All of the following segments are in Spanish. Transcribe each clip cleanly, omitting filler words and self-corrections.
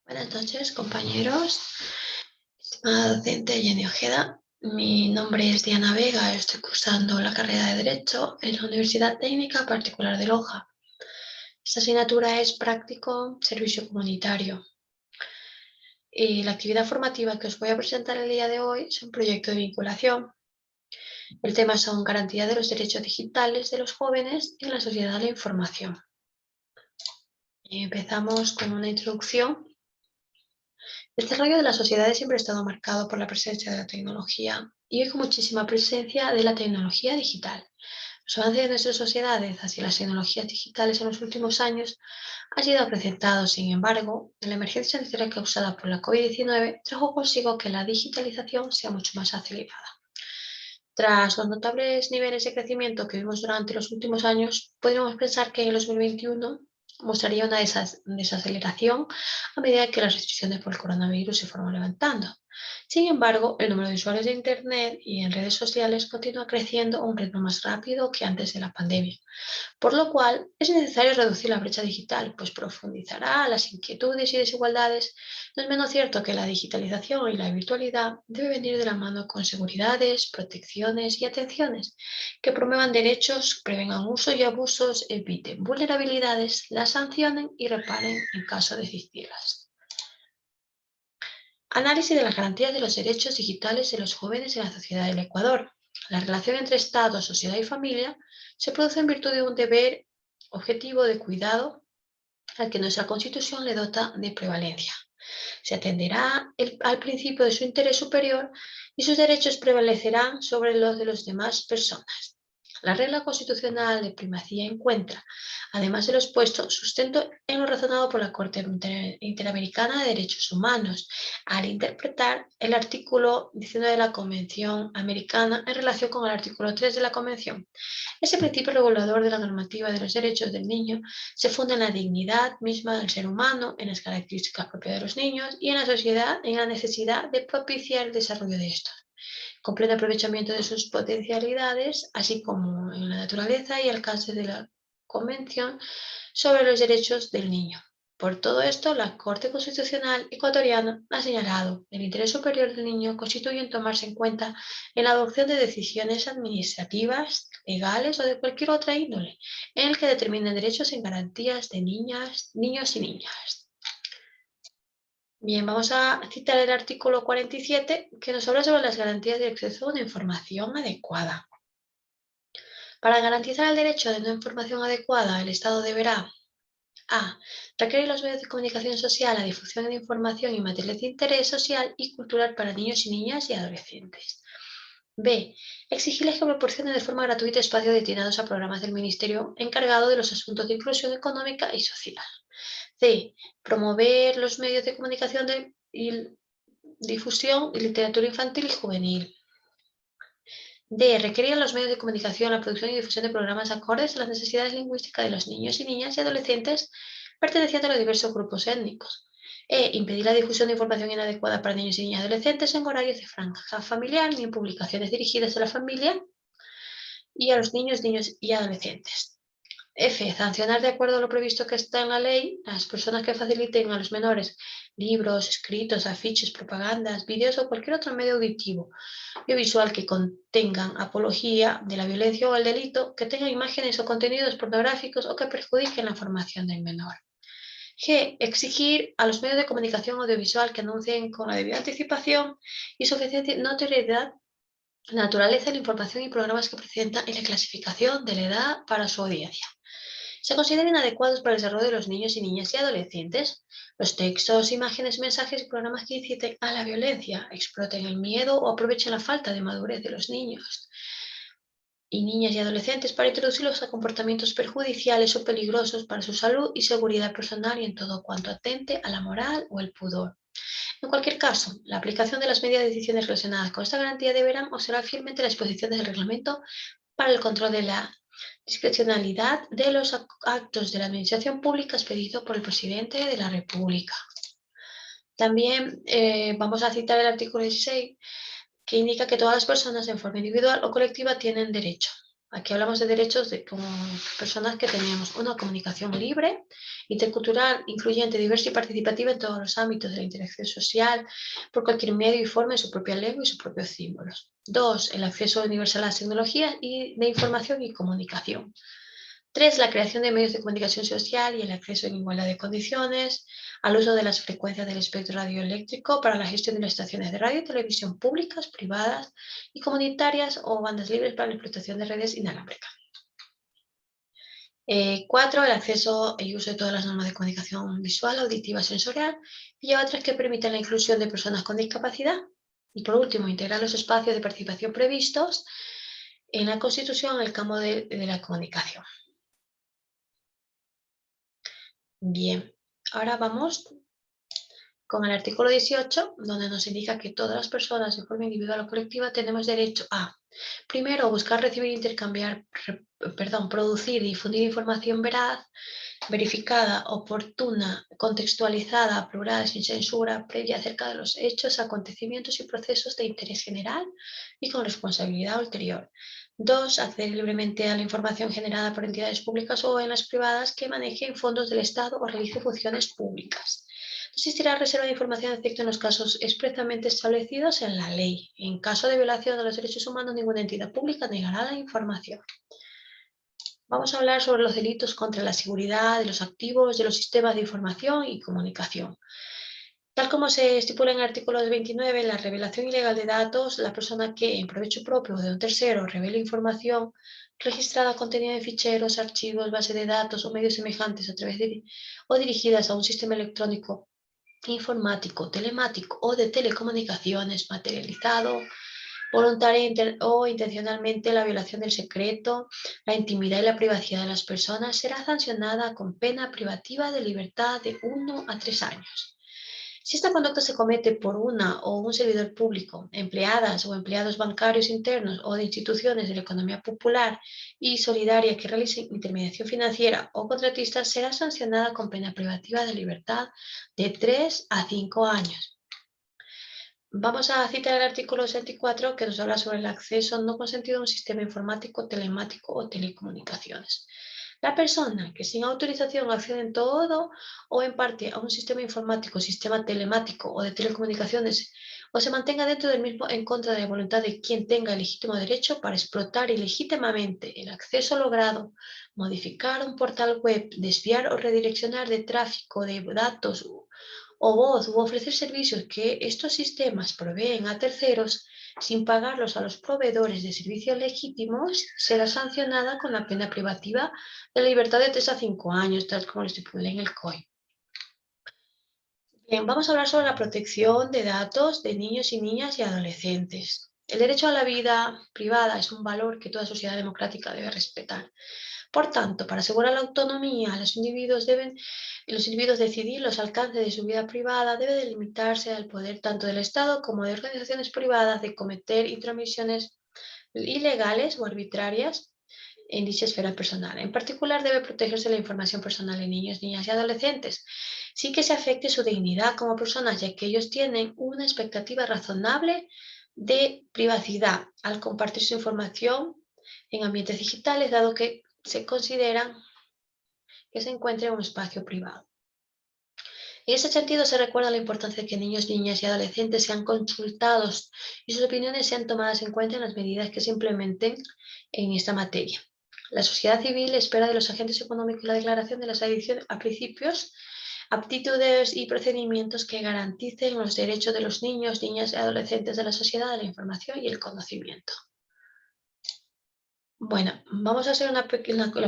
Buenas noches, compañeros. Estimada docente Jenny Ojeda, mi nombre es Diana Vega, estoy cursando la carrera de Derecho en la Universidad Técnica Particular de Loja. Esta asignatura es Práctico Servicio Comunitario. Y la actividad formativa que os voy a presentar el día de hoy es un proyecto de vinculación. El tema son garantía de los derechos digitales de los jóvenes en la sociedad de la información. Y empezamos con una introducción. El desarrollo de las sociedades siempre ha estado marcado por la presencia de la tecnología y hoy con muchísima presencia de la tecnología digital. Los avances de nuestras sociedades hacia las tecnologías digitales en los últimos años han sido acrecentados. Sin embargo, la emergencia sanitaria causada por la COVID-19 trajo consigo que la digitalización sea mucho más acelerada. Tras los notables niveles de crecimiento que vimos durante los últimos años, podríamos pensar que en el 2021 mostraría una desaceleración a medida que las restricciones por el coronavirus se fueron levantando. Sin embargo, el número de usuarios de Internet y en redes sociales continúa creciendo a un ritmo más rápido que antes de la pandemia, por lo cual es necesario reducir la brecha digital, pues profundizará las inquietudes y desigualdades. No es menos cierto que la digitalización y la virtualidad debe venir de la mano con seguridades, protecciones y atenciones que promuevan derechos, prevengan usos y abusos, eviten vulnerabilidades, las sancionen y reparen en caso de existirlas. Análisis de las garantías de los derechos digitales de los jóvenes en la sociedad del Ecuador. La relación entre Estado, sociedad y familia se produce en virtud de un deber objetivo de cuidado al que nuestra Constitución le dota de prevalencia. Se atenderá al principio de su interés superior y sus derechos prevalecerán sobre los de las demás personas. La regla constitucional de primacía encuentra, además de lo expuesto, sustento en lo razonado por la Corte Interamericana de Derechos Humanos, al interpretar el artículo 19 de la Convención Americana en relación con el artículo 3 de la Convención. Ese principio regulador de la normativa de los derechos del niño se funda en la dignidad misma del ser humano, en las características propias de los niños y en la sociedad en la necesidad de propiciar el desarrollo de estos, con pleno aprovechamiento de sus potencialidades, así como en la naturaleza y alcance de la Convención sobre los Derechos del Niño. Por todo esto, la Corte Constitucional ecuatoriana ha señalado que el interés superior del niño constituye en tomarse en cuenta en la adopción de decisiones administrativas, legales o de cualquier otra índole, en el que determinen derechos en garantías de niñas, niños y niñas. Bien, vamos a citar el artículo 47 que nos habla sobre las garantías de acceso a una información adecuada. Para garantizar el derecho de una información adecuada, el Estado deberá a. Requerir los medios de comunicación social la difusión de información y materiales de interés social y cultural para niños y niñas y adolescentes. B. Exigirles que proporcionen de forma gratuita espacios destinados a programas del Ministerio encargado de los asuntos de inclusión económica y social. C. Promover los medios de comunicación y difusión y literatura infantil y juvenil. D. Requerir a los medios de comunicación la producción y difusión de programas acordes a las necesidades lingüísticas de los niños y niñas y adolescentes pertenecientes a los diversos grupos étnicos. E. Impedir la difusión de información inadecuada para niños y niñas y adolescentes en horarios de franja familiar ni en publicaciones dirigidas a la familia y a los niños y adolescentes. F. Sancionar de acuerdo a lo previsto que está en la ley a las personas que faciliten a los menores libros, escritos, afiches, propagandas, vídeos o cualquier otro medio auditivo y visual que contengan apología de la violencia o el delito, que tengan imágenes o contenidos pornográficos o que perjudiquen la formación del menor. G. Exigir a los medios de comunicación audiovisual que anuncien con la debida anticipación y suficiente notoriedad la naturaleza de la información y programas que presentan en la clasificación de la edad para su audiencia. Se consideren adecuados para el desarrollo de los niños y niñas y adolescentes los textos, imágenes, mensajes y programas que inciten a la violencia, exploten el miedo o aprovechen la falta de madurez de los niños y niñas y adolescentes para introducirlos a comportamientos perjudiciales o peligrosos para su salud y seguridad personal y en todo cuanto atente a la moral o el pudor. En cualquier caso, la aplicación de las medidas de decisiones relacionadas con esta garantía deberán observar fielmente las disposiciones del reglamento para el control de la discrecionalidad de los actos de la administración pública expedido por el presidente de la República. También vamos a citar el artículo 16, que indica que todas las personas en forma individual o colectiva tienen derecho Aquí hablamos de derechos de como personas que tenemos una comunicación libre, intercultural, incluyente, diversa y participativa en todos los ámbitos de la interacción social, por cualquier medio y forma en su propia lengua y sus propios símbolos. 2. El acceso universal a las tecnologías y de información y comunicación. 3. La creación de medios de comunicación social y el acceso en igualdad de condiciones al uso de las frecuencias del espectro radioeléctrico para la gestión de las estaciones de radio y televisión públicas, privadas y comunitarias o bandas libres para la explotación de redes inalámbricas. 4. El acceso y uso de todas las normas de comunicación visual, auditiva, sensorial y otras que permitan la inclusión de personas con discapacidad. Y por último, integrar los espacios de participación previstos en la Constitución en el campo de la comunicación. Bien, ahora vamos con el artículo 18, donde nos indica que todas las personas, de forma individual o colectiva, tenemos derecho a, primero, buscar, recibir, intercambiar, producir y difundir información veraz, verificada, oportuna, contextualizada, plural, sin censura, previa acerca de los hechos, acontecimientos y procesos de interés general y con responsabilidad ulterior. 2. Acceder libremente a la información generada por entidades públicas o en las privadas que manejen fondos del Estado o realicen funciones públicas. Existirá reserva de información excepto en los casos expresamente establecidos en la ley. En caso de violación de los derechos humanos, ninguna entidad pública negará la información. Vamos a hablar sobre los delitos contra la seguridad de los activos de los sistemas de información y comunicación. Tal como se estipula en el artículo 29, la revelación ilegal de datos, la persona que, en provecho propio o de un tercero, revele información registrada, contenida en ficheros, archivos, base de datos o medios semejantes a través de o dirigidas a un sistema electrónico, informático, telemático o de telecomunicaciones materializado voluntaria o intencionalmente la violación del secreto, la intimidad y la privacidad de las personas será sancionada con pena privativa de libertad de 1 a 3 años. Si esta conducta se comete por una o un servidor público, empleadas o empleados bancarios internos o de instituciones de la economía popular y solidaria que realicen intermediación financiera o contratistas, será sancionada con pena privativa de libertad de 3 a 5 años. Vamos a citar el artículo 64 que nos habla sobre el acceso no consentido a un sistema informático, telemático o telecomunicaciones. La persona que sin autorización accede en todo o en parte a un sistema informático, sistema telemático o de telecomunicaciones o se mantenga dentro del mismo en contra de la voluntad de quien tenga el legítimo derecho para explotar ilegítimamente el acceso logrado, modificar un portal web, desviar o redireccionar de tráfico de datos o voz u ofrecer servicios que estos sistemas proveen a terceros sin pagarlos a los proveedores de servicios legítimos, será sancionada con la pena privativa de libertad de 3 a 5 años, tal como lo estipula en el COI. Bien, vamos a hablar sobre la protección de datos de niños y niñas y adolescentes. El derecho a la vida privada es un valor que toda sociedad democrática debe respetar. Por tanto, para asegurar la autonomía, los individuos decidir los alcances de su vida privada, debe delimitarse al poder tanto del Estado como de organizaciones privadas de cometer intromisiones ilegales o arbitrarias en dicha esfera personal. En particular, debe protegerse la información personal en niños, niñas y adolescentes, sin que se afecte su dignidad como personas, ya que ellos tienen una expectativa razonable de privacidad al compartir su información en ambientes digitales, dado que se consideran que se encuentra en un espacio privado. En ese sentido, se recuerda la importancia de que niños, niñas y adolescentes sean consultados y sus opiniones sean tomadas en cuenta en las medidas que se implementen en esta materia. La sociedad civil espera de los agentes económicos la declaración de las adiciones a principios, aptitudes y procedimientos que garanticen los derechos de los niños, niñas y adolescentes de la sociedad a la información y el conocimiento. Bueno, vamos a hacer la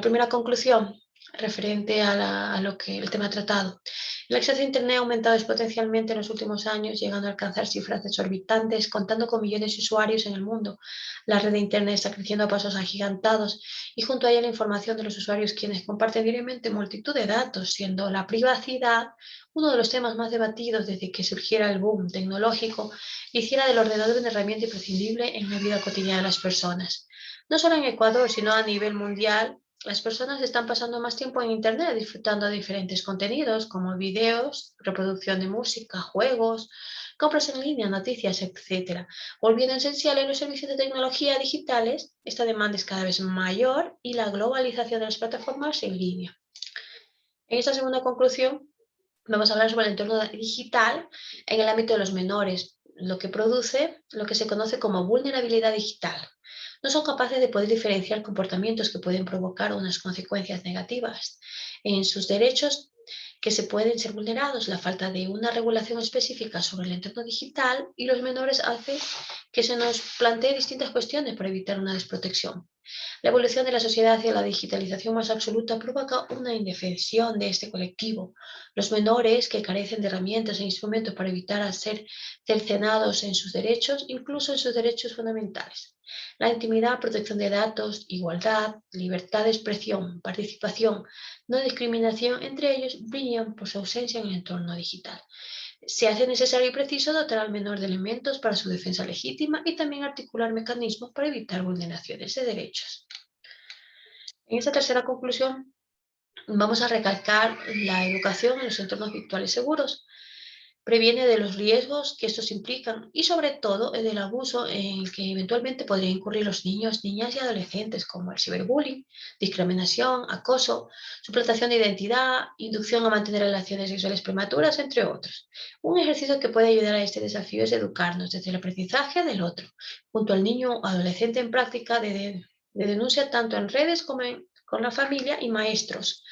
primera conclusión referente a lo que el tema tratado. El acceso a Internet ha aumentado exponencialmente en los últimos años, llegando a alcanzar cifras exorbitantes, contando con millones de usuarios en el mundo. La red de Internet está creciendo a pasos agigantados y junto a ella la información de los usuarios, quienes comparten diariamente multitud de datos, siendo la privacidad uno de los temas más debatidos desde que surgiera el boom tecnológico, hiciera del ordenador una herramienta imprescindible en la vida cotidiana de las personas. No solo en Ecuador, sino a nivel mundial, Las personas están pasando más tiempo en Internet disfrutando de diferentes contenidos como videos, reproducción de música, juegos, compras en línea, noticias, etcétera. Volviendo esenciales los servicios de tecnología digitales, esta demanda es cada vez mayor y la globalización de las plataformas en línea. En esta segunda conclusión, vamos a hablar sobre el entorno digital en el ámbito de los menores, lo que produce lo que se conoce como vulnerabilidad digital. No son capaces de poder diferenciar comportamientos que pueden provocar unas consecuencias negativas en sus derechos que se pueden ser vulnerados. La falta de una regulación específica sobre el entorno digital y los menores hace que se nos plantee distintas cuestiones para evitar una desprotección. La evolución de la sociedad hacia la digitalización más absoluta provoca una indefensión de este colectivo. Los menores que carecen de herramientas e instrumentos para evitar ser cercenados en sus derechos, incluso en sus derechos fundamentales. La intimidad, protección de datos, igualdad, libertad de expresión, participación, no discriminación, entre ellos, brillan por su ausencia en el entorno digital. Se hace necesario y preciso dotar al menor de elementos para su defensa legítima y también articular mecanismos para evitar vulneraciones de derechos. En esta tercera conclusión, vamos a recalcar la educación en los entornos virtuales seguros. Previene de los riesgos que estos implican y sobre todo del abuso en el que eventualmente podrían incurrir los niños, niñas y adolescentes, como el ciberbullying, discriminación, acoso, suplantación de identidad, inducción a mantener relaciones sexuales prematuras, entre otros. Un ejercicio que puede ayudar a este desafío es educarnos desde el aprendizaje del otro, junto al niño o adolescente en práctica de denuncia tanto en redes como con la familia y maestros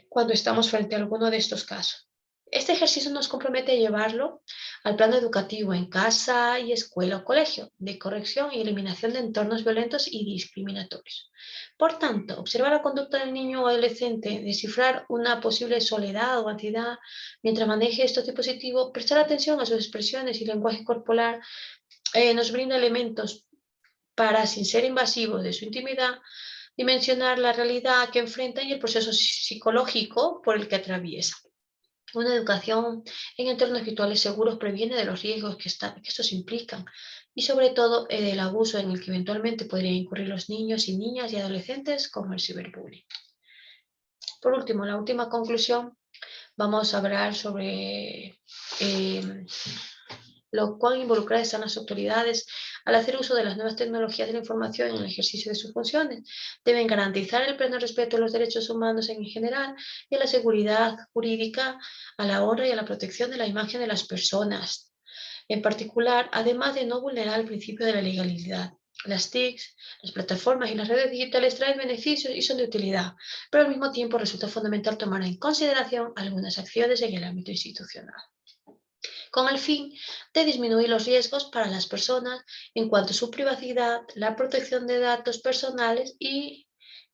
cuando estamos frente a alguno de estos casos. Este ejercicio nos compromete a llevarlo al plano educativo en casa y escuela o colegio, de corrección y eliminación de entornos violentos y discriminatorios. Por tanto, observar la conducta del niño o adolescente, descifrar una posible soledad o ansiedad mientras maneje estos dispositivos, prestar atención a sus expresiones y lenguaje corporal, nos brinda elementos para, sin ser invasivos de su intimidad, dimensionar la realidad que enfrenta y el proceso psicológico por el que atraviesa. Una educación en entornos virtuales seguros previene de los riesgos que estos implican y sobre todo del abuso en el que eventualmente podrían incurrir los niños y niñas y adolescentes como el ciberbullying. Por último, la última conclusión, vamos a hablar sobre lo cual involucradas están las autoridades al hacer uso de las nuevas tecnologías de la información en el ejercicio de sus funciones. Deben garantizar el pleno respeto a los derechos humanos en general y a la seguridad jurídica, a la honra y a la protección de la imagen de las personas. En particular, además de no vulnerar el principio de la legalidad. Las TICs, las plataformas y las redes digitales traen beneficios y son de utilidad, pero al mismo tiempo resulta fundamental tomar en consideración algunas acciones en el ámbito institucional, con el fin de disminuir los riesgos para las personas en cuanto a su privacidad, la protección de datos personales y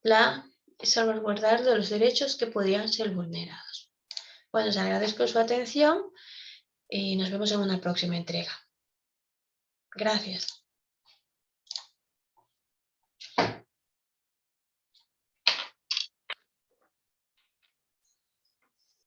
la salvaguardar de los derechos que podrían ser vulnerados. Bueno, os agradezco su atención y nos vemos en una próxima entrega. Gracias.